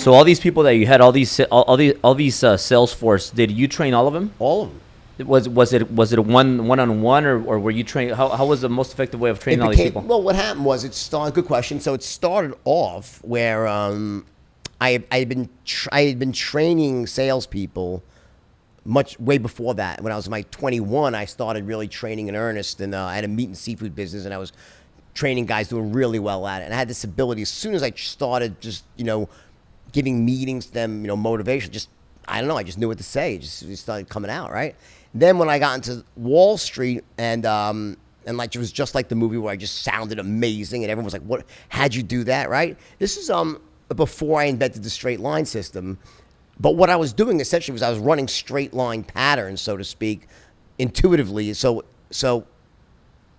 So all these people that you had, all these sales force, did you train all of them? All of them. Was it a one-on-one, or were you training? How was the most effective way of training all these people? Well, what happened was it started. Good question. So it started off where I had been training salespeople way before that. When I was like 21, I started really training in earnest, and I had a meat and seafood business, and I was training guys doing really well at it. And I had this ability as soon as I started just giving meetings to them, motivation. Just I don't know. I just knew what to say. It started coming out, right? Then when I got into Wall Street and like it was just like the movie where I just sounded amazing and everyone was like, "What? How'd you do that?" Right? This is before I invented the straight line system. But what I was doing essentially was I was running straight line patterns, so to speak, intuitively. So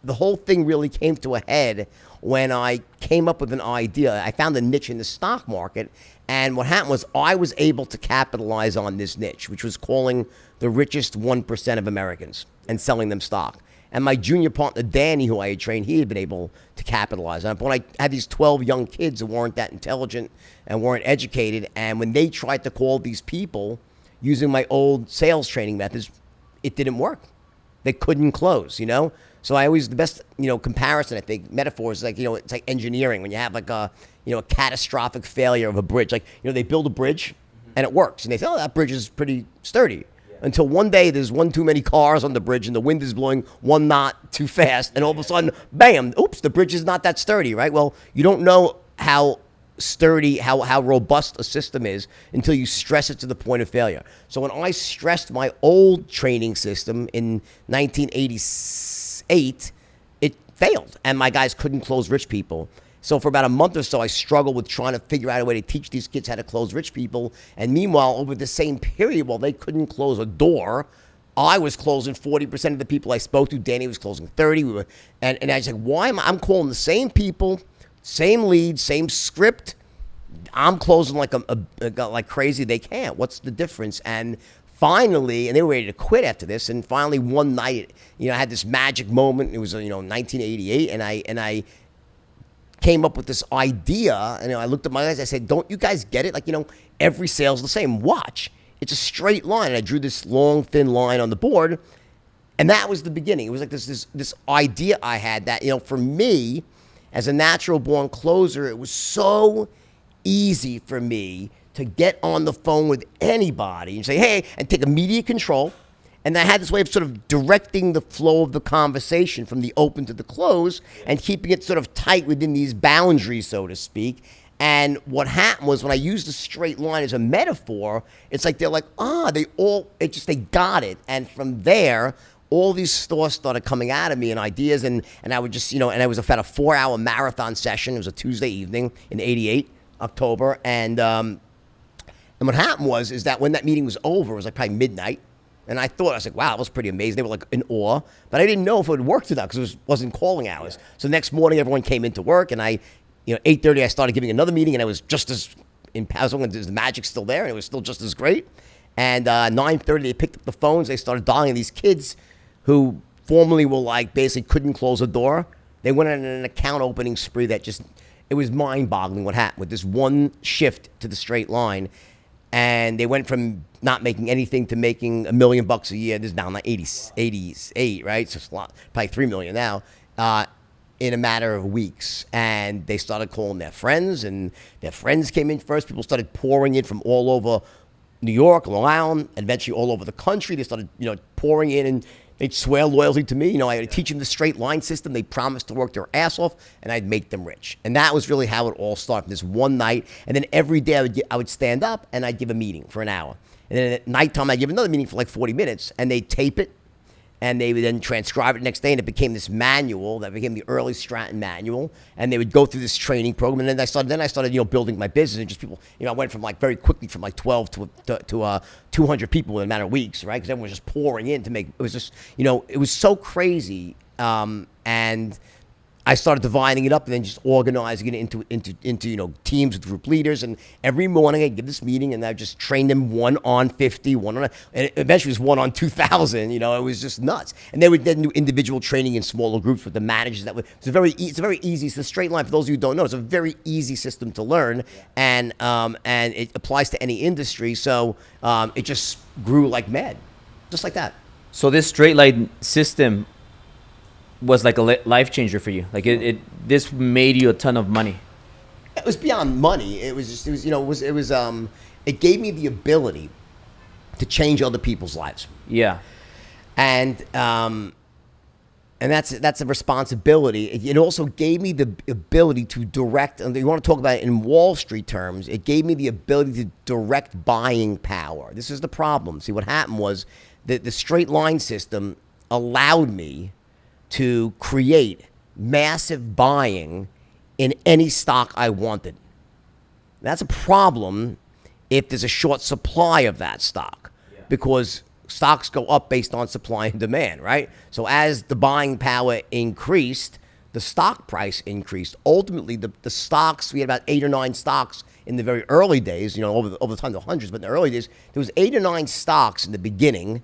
the whole thing really came to a head when I came up with an idea. I found a niche in the stock market, and what happened was I was able to capitalize on this niche, which was calling the richest 1% of Americans and selling them stock. And my junior partner, Danny, who I had trained, he had been able to capitalize on it. But when I had these 12 young kids who weren't that intelligent and weren't educated, and when they tried to call these people using my old sales training methods, it didn't work. They couldn't close, So I always, the best, comparison, I think, metaphor is like, it's like engineering. When you have like a catastrophic failure of a bridge. Like, they build a bridge and it works. And they say, oh, that bridge is pretty sturdy. Until one day there's one too many cars on the bridge and the wind is blowing one knot too fast. And all of a sudden, bam, oops, the bridge is not that sturdy, right? Well, you don't know how sturdy, how robust a system is until you stress it to the point of failure. So when I stressed my old training system in 1988, it failed. And my guys couldn't close rich people. So for about a month or so, I struggled with trying to figure out a way to teach these kids how to close rich people. And meanwhile, over the same period, while they couldn't close a door, I was closing 40% of the people I spoke to. Danny was closing 30. And I was like, why am I'm calling the same people, same lead, same script. I'm closing like crazy. They can't. What's the difference? And finally, and they were ready to quit after this. And finally, one night, I had this magic moment. It was 1988, and I came up with this idea, and I looked at my guys. I said, "Don't you guys get it? Like, every sale's the same. Watch, it's a straight line." And I drew this long, thin line on the board, and that was the beginning. It was like this idea I had that for me, as a natural born closer, it was so easy for me to get on the phone with anybody and say, "Hey," and take immediate control. And I had this way of sort of directing the flow of the conversation from the open to the close and keeping it sort of tight within these boundaries, so to speak. And what happened was when I used the straight line as a metaphor, it's like they're like, they got it. And from there, all these thoughts started coming out of me and ideas. And I would just, and it was about a 4-hour marathon session. It was a Tuesday evening in '88, October. And what happened is that when that meeting was over, it was like probably midnight. And I was like, wow, that was pretty amazing. They were like in awe. But I didn't know if it would work or not because it wasn't calling hours. Yeah. So the next morning, everyone came into work. And 8:30, I started giving another meeting. And I was just as the magic's still there. And it was still just as great. And 9:30, they picked up the phones. They started dialing these kids who formerly were like basically couldn't close a door. They went on an account opening spree that it was mind-boggling what happened with this one shift to the straight line. And they went from not making anything to making $1 million a year. This is now like 88, right? So it's a lot, probably $3 million now, in a matter of weeks. And they started calling their friends, and their friends came in first. People started pouring in from all over New York, Long Island, and eventually all over the country. They started, pouring in, and they'd swear loyalty to me. I would teach them the straight line system. They promised to work their ass off, and I'd make them rich. And that was really how it all started, this one night. And then every day I would stand up, and I'd give a meeting for an hour. And then at nighttime, I'd give another meeting for like 40 minutes, and they'd tape it, and they would then transcribe it the next day, and it became this manual that became the early Stratton manual. And they would go through this training program, and then I started building my business, and just people, I went from like very quickly from like 12 to 200 people in a matter of weeks, right? Because everyone was just pouring in to make, it was just, it was so crazy. And I started dividing it up and then just organizing it into teams with group leaders. And every morning I'd give this meeting and I just train them 1 on 50, 1 on, and eventually it was 1 on 2,000. It was just nuts. And they would then do individual training in smaller groups with the managers. It's a very easy. It's a straight line for those of you who don't know. It's a very easy system to learn, and it applies to any industry. So it just grew like mad, just like that. So this straight line system was like a life changer for you. Like this made you a ton of money. It was beyond money. It gave me the ability to change other people's lives. Yeah. And that's a responsibility. It also gave me the ability to direct, and you want to talk about it in Wall Street terms, it gave me the ability to direct buying power. This is the problem. See, what happened was that the straight line system allowed me to create massive buying in any stock I wanted. That's a problem if there's a short supply of that stock, because stocks go up based on supply and demand, right? So as the buying power increased, the stock price increased. Ultimately, the stocks, we had about 8 or 9 stocks in the very early days, over the time, the hundreds, but in the early days, there was 8 or 9 stocks in the beginning,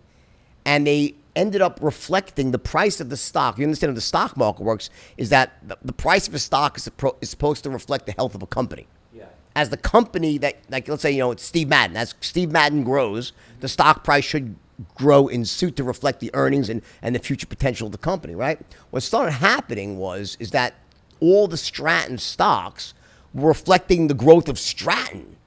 and they ended up reflecting the price of the stock. You understand how the stock market works is that the price of a stock is supposed to reflect the health of a company. Yeah. As the company that, like, let's say, it's Steve Madden. As Steve Madden grows, the stock price should grow in suit to reflect the earnings and the future potential of the company, right? What started happening is that all the Stratton stocks were reflecting the growth of Stratton,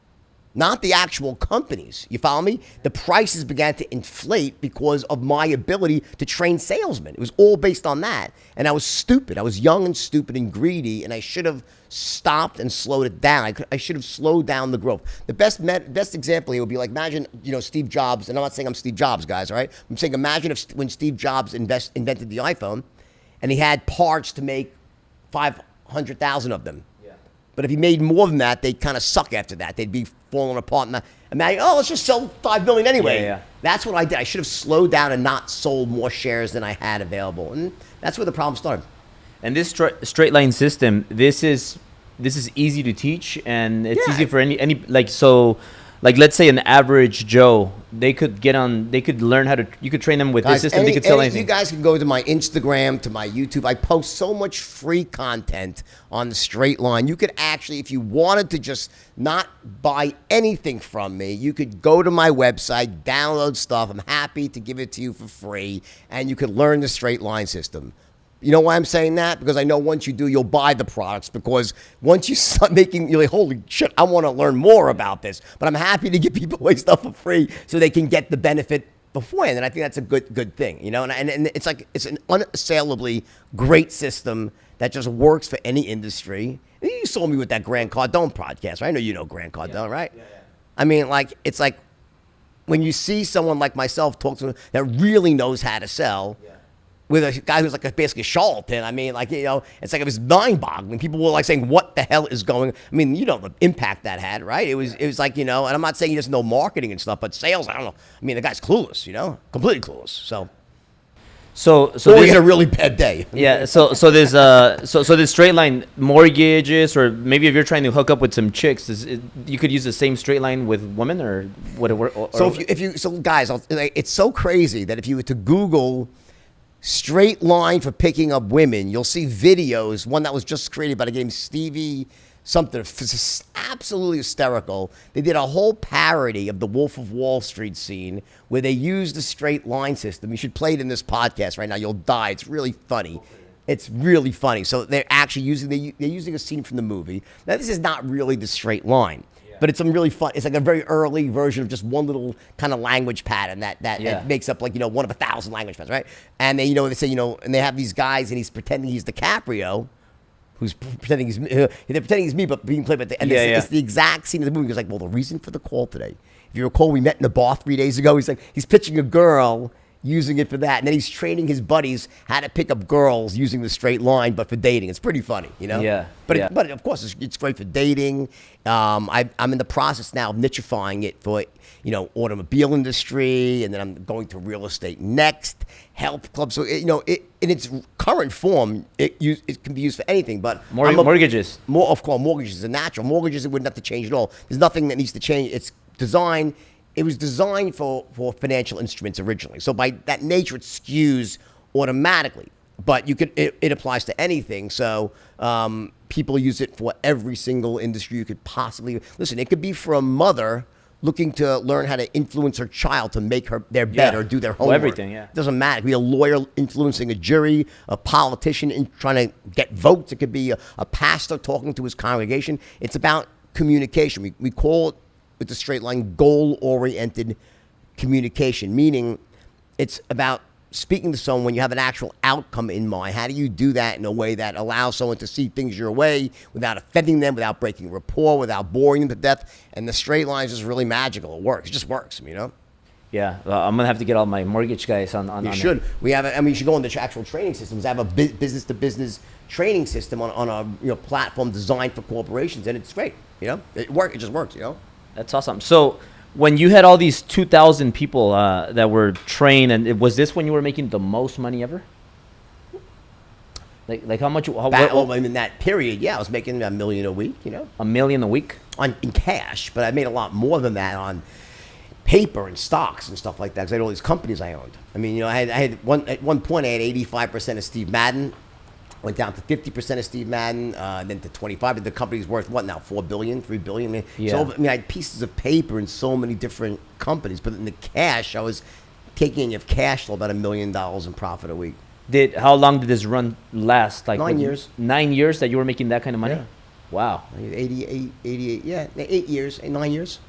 not the actual companies. You follow me? The prices began to inflate because of my ability to train salesmen. It was all based on that. And I was stupid. I was young and stupid and greedy, and I should have stopped and slowed it down. I should have slowed down the growth. The best example here would be like, imagine, Steve Jobs, and I'm not saying I'm Steve Jobs, guys, all right? I'm saying imagine when Steve Jobs invented the iPhone, and he had parts to make 500,000 of them. But if he made more than that, they'd kind of suck after that. They'd be falling apart. And imagine, let's just sell 5 million anyway. Yeah. That's what I did. I should have slowed down and not sold more shares than I had available. And that's where the problem started. And this straight line system, this is easy to teach, and it's easy for any like let's say an average Joe, they could learn how to, you could train them with this system, they could sell anything. You guys can go to my Instagram, to my YouTube. I post so much free content on the straight line. You could actually, if you wanted to just not buy anything from me, you could go to my website, download stuff. I'm happy to give it to you for free, and you could learn the straight line system. You know why I'm saying that? Because I know once you do, you'll buy the products. Because once you start making, you're like, holy shit, I want to learn more about this. But I'm happy to give people away stuff for free so they can get the benefit beforehand. And I think that's a good thing, And it's like, it's an unassailably great system that just works for any industry. You saw me with that Grant Cardone podcast, right? I know you know Grant Cardone, right? Yeah. I mean, it's like when you see someone like myself talk to them that really knows how to sell. Yeah. With a guy who's like basically a charlatan. I mean, it's like it was mind-boggling. People were like saying, "What the hell is going?" I mean, the impact that had, right? It was like, and I'm not saying he doesn't know marketing and stuff, but sales, I don't know. I mean, the guy's clueless, completely clueless. So he had a really bad day. Yeah. So there's straight line mortgages, or maybe if you're trying to hook up with some chicks, you could use the same straight line with women, or whatever. So guys, it's so crazy that if you were to Google straight line for picking up women, you'll see videos. One that was just created by the game Stevie something. It's absolutely hysterical. They did a whole parody of the Wolf of Wall Street scene where they used the straight line system. You should play it in this podcast right now. You'll die. It's really funny. It's really funny. So they're actually using a scene from the movie. Now this is not really the straight line. But it's some really fun. It's like a very early version of just one little kind of language pattern that makes up one of 1,000 language patterns, right? And they say and they have these guys and he's pretending he's DiCaprio, who's pretending they're pretending he's me, but being played by it's the exact scene of the movie. He's like, well, the reason for the call today, if you recall, we met in a bar 3 days ago. He's like, he's pitching a girl. using it for that. And then he's training his buddies how to pick up girls using the straight line, but for dating. It's pretty funny, you know? Yeah. But, but of course, it's great for dating. I'm in the process now of nichifying it for, automobile industry, and then I'm going to real estate next, health clubs. So, in its current form, it can be used for anything. But mortgages. Of course, mortgages are natural. Mortgages, it wouldn't have to change at all. There's nothing that needs to change. It's designed. It was designed for financial instruments originally. So by that nature, it skews automatically. But it applies to anything. So people use it for every single industry you could possibly. Listen, it could be for a mother looking to learn how to influence her child to make their bed or do their homework. Well, everything, yeah. It doesn't matter. It could be a lawyer influencing a jury, a politician trying to get votes. It could be a pastor talking to his congregation. It's about communication. We call it, with the straight line, goal-oriented communication, meaning it's about speaking to someone when you have an actual outcome in mind. How do you do that in a way that allows someone to see things your way without offending them, without breaking rapport, without boring them to death? And the straight line is just really magical. It works. It just works, Yeah, I'm gonna have to get all my mortgage guys on. You should. It. We have. You should go into actual training systems. I have a business-to-business training system on a platform designed for corporations, and it's great. It works. It just works. That's awesome. So when you had all these 2,000 people that were trained, and was this when you were making the most money ever? Like how much? In that period, yeah, I was making $1 million a week. $1 million a week in cash, but I made a lot more than that on paper and stocks and stuff like that because I had all these companies I owned. At one point I had 85% of Steve Madden. Went down to 50% of Steve Madden, then to 25%. The company's worth what now? $4 billion, $3 billion. So I had pieces of paper in so many different companies, but in the cash, I was taking in cash flow about $1 million in profit a week. How long did this run last? 9 years. 9 years that you were making that kind of money? Yeah. Wow. 88, yeah, 8 years, 9 years.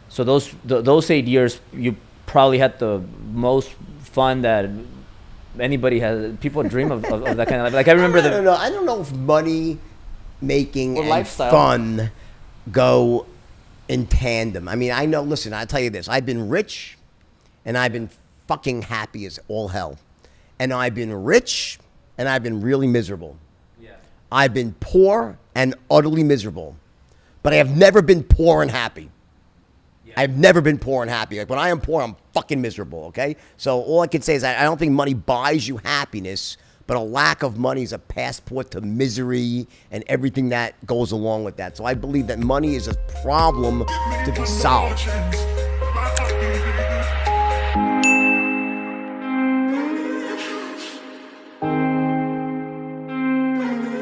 So those 8 years, you probably had the most fun that anybody has. People dream of that kind of life. Like I remember I don't know if money making and lifestyle. Fun go in tandem. I know. Listen, I'll tell you this: I've been rich, and I've been fucking happy as all hell, and I've been rich, and I've been really miserable. Yeah. I've been poor and utterly miserable, but I have never been poor and happy. I've never been poor and happy. Like when I am poor, I'm fucking miserable, okay? So all I can say is I don't think money buys you happiness, but a lack of money is a passport to misery and everything that goes along with that. So I believe that money is a problem to be solved.